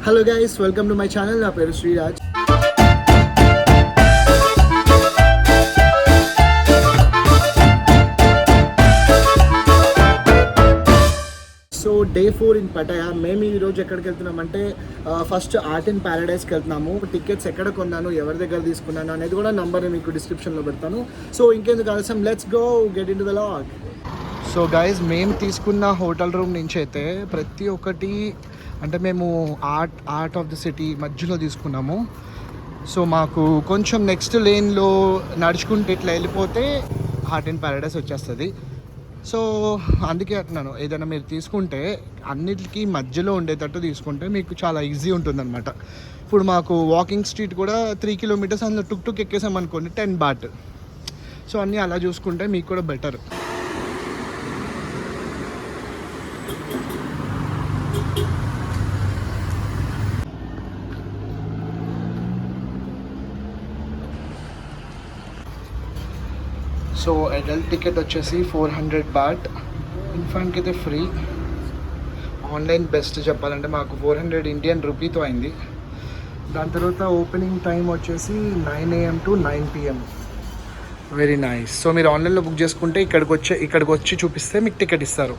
Hello guys, welcome to my channel. నా పేరు Sreeraj. So day 4 in Pattaya. మేము ఈరోజు ఎక్కడికి వెళ్తున్నామంటే ఫస్ట్ ఆర్ట్ ఇన్ ప్యారడైస్కి వెళ్తున్నాము. టికెట్స్ ఎక్కడ కొన్నాను, ఎవరి దగ్గర తీసుకున్నాను అనేది కూడా నంబర్ మీకు డిస్క్రిప్షన్లో పెడతాను. సో ఇంకెందుకు ఆలస్యం, let's go get into the log. So guys, మేము తీసుకున్న హోటల్ రూమ్ నుంచి అయితే ప్రతి ఒక్కటి అంటే మేము ఆర్ట్ ఆఫ్ ది సిటీ మధ్యలో తీసుకున్నాము. సో మాకు కొంచెం నెక్స్ట్ లేన్లో నడుచుకుంటే ఇట్లా వెళ్ళిపోతే ఆర్ట్ ఇన్ ప్యారడైస్ వచ్చేస్తుంది. సో అందుకే అంటున్నాను, ఏదైనా మీరు తీసుకుంటే అన్నిటికీ మధ్యలో ఉండేటట్టు తీసుకుంటే మీకు చాలా ఈజీ ఉంటుందన్నమాట. ఇప్పుడు మాకు వాకింగ్ స్ట్రీట్ కూడా 3 కిలోమీటర్స్, అందులో టుక్ ఎక్కేసాం అనుకోండి 10 బాట్. సో అన్నీ అలా చూసుకుంటే మీకు కూడా బెటర్. సో అడల్ట్ టికెట్ వచ్చేసి 400 బాట్, ఇన్ఫాంట్కి అయితే ఫ్రీ. ఆన్లైన్ బెస్ట్ చెప్పాలంటే మాకు 400 ఇండియన్ రూపీతో అయింది. దాని తర్వాత ఓపెనింగ్ టైం వచ్చేసి 9 AM to 9 PM. Very nice. So మీరు ఆన్లైన్లో బుక్ చేసుకుంటే ఇక్కడికి వచ్చి చూపిస్తే మీకు టికెట్ ఇస్తారు.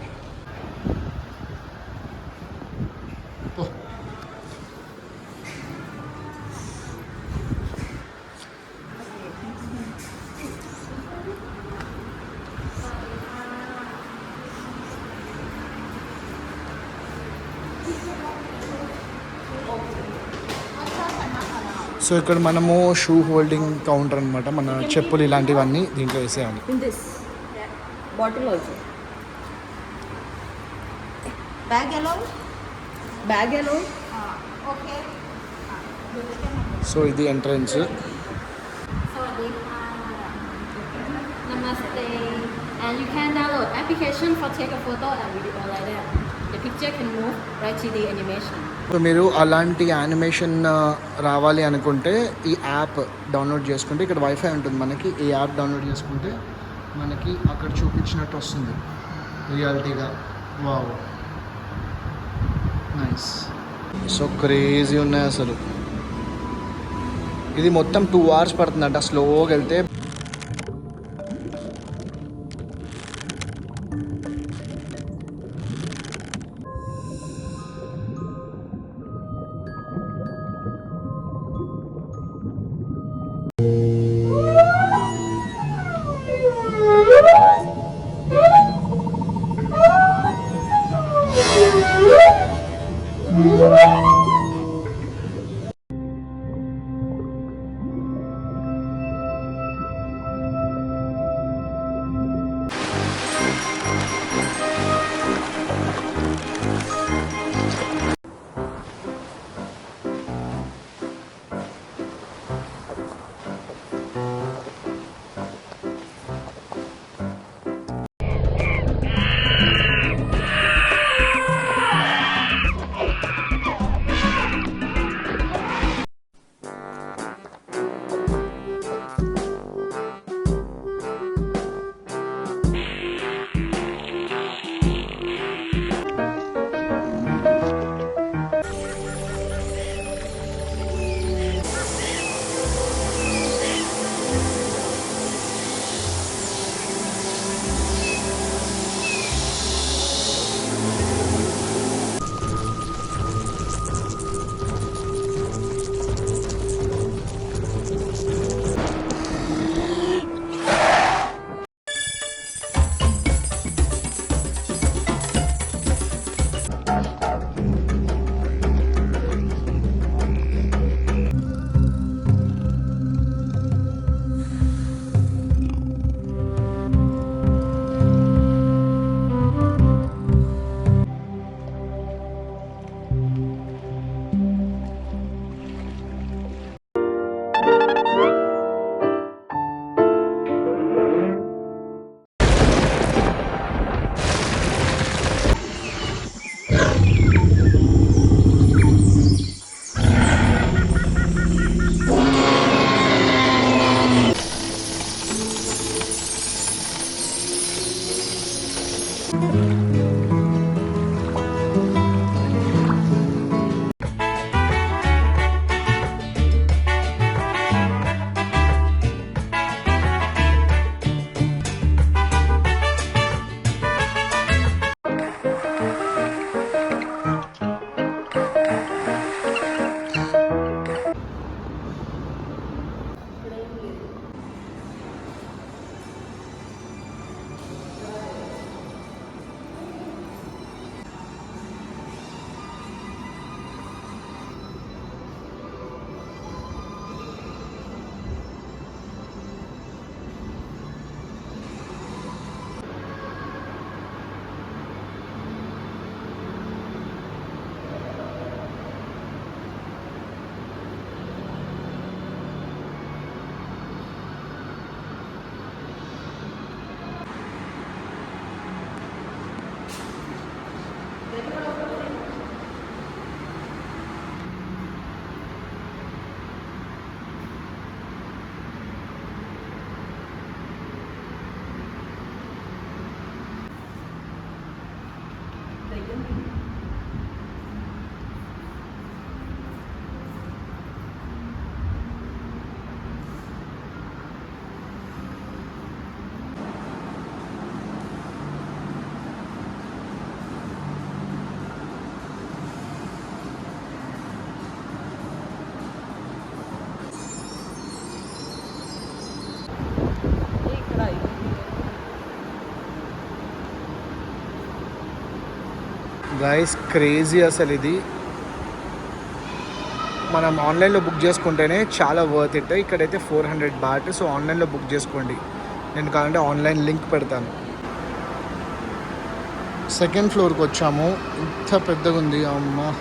సో ఇక్కడ మనము షూ హోల్డింగ్ కౌంటర్ అనమాట. మన చెప్పులు ఇలాంటివన్నీ దీంట్లో వేసేయాలి. సో ఇది entrance. Namaste. And you can download application for take a photo and video like that. The picture can move right to the animation. So మీరు అలాంటి యానిమేషన్ రావాలి అనుకుంటే ఈ యాప్ డౌన్లోడ్ చేసుకుంటే, ఇక్కడ వైఫై ఉంటుంది మనకి. ఈ యాప్ డౌన్లోడ్ చేసుకుంటే మనకి అక్కడ చూపించినట్టు వస్తుంది రియాలిటీగా. Wow, nice. సో క్రేజీ ఉన్నాయి అసలు. ఇది మొత్తం 2 hours పడుతుందంట స్లోగా వెళ్తే. గైస్ క్రేజీ అసలు ఇది. మనం ఆన్లైన్లో బుక్ చేసుకుంటేనే చాలా వర్త్ ఇట్. ఇక్కడైతే 400 బాట్. సో ఆన్లైన్లో బుక్ చేసుకోండి. నేను కావాలంటే ఆన్లైన్ లింక్ పెడతాను. సెకండ్ ఫ్లోర్కి వచ్చాము. ఇంత పెద్దగా ఉంది అమ్మ.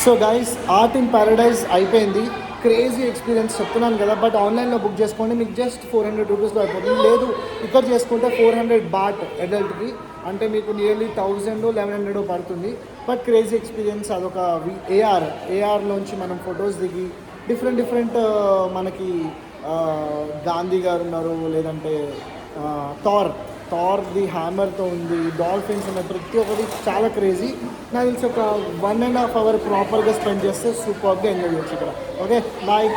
So guys art in Paradise అయిపోయింది. క్రేజీ ఎక్స్పీరియన్స్ చెప్తున్నాను కదా. బట్ ఆన్లైన్లో బుక్ చేసుకోండి, మీకు జస్ట్ 400 రూపీస్లో అయిపోతుంది. లేదు ఇక్కడ చేసుకుంటే 400 బాట్ అడల్ట్కి, అంటే మీకు నియర్లీ 1000-1100 పడుతుంది. But crazy experience. అదొక ఏఆర్లోంచి మనం ఫొటోస్ దిగి డిఫరెంట్ మనకి గాంధీ గారు ఉన్నారు, లేదంటే థార్ది హ్యామర్తో ఉంది, డాల్ఫిన్స్ ఉన్నాయి, ప్రతి ఒక్కటి చాలా క్రేజీ. నాకు తెలిసి ఒక 1.5 hour ప్రాపర్గా స్పెండ్ చేస్తే సూపర్గా ఎంజాయ్ చేయొచ్చు ఇక్కడ. Okay bye.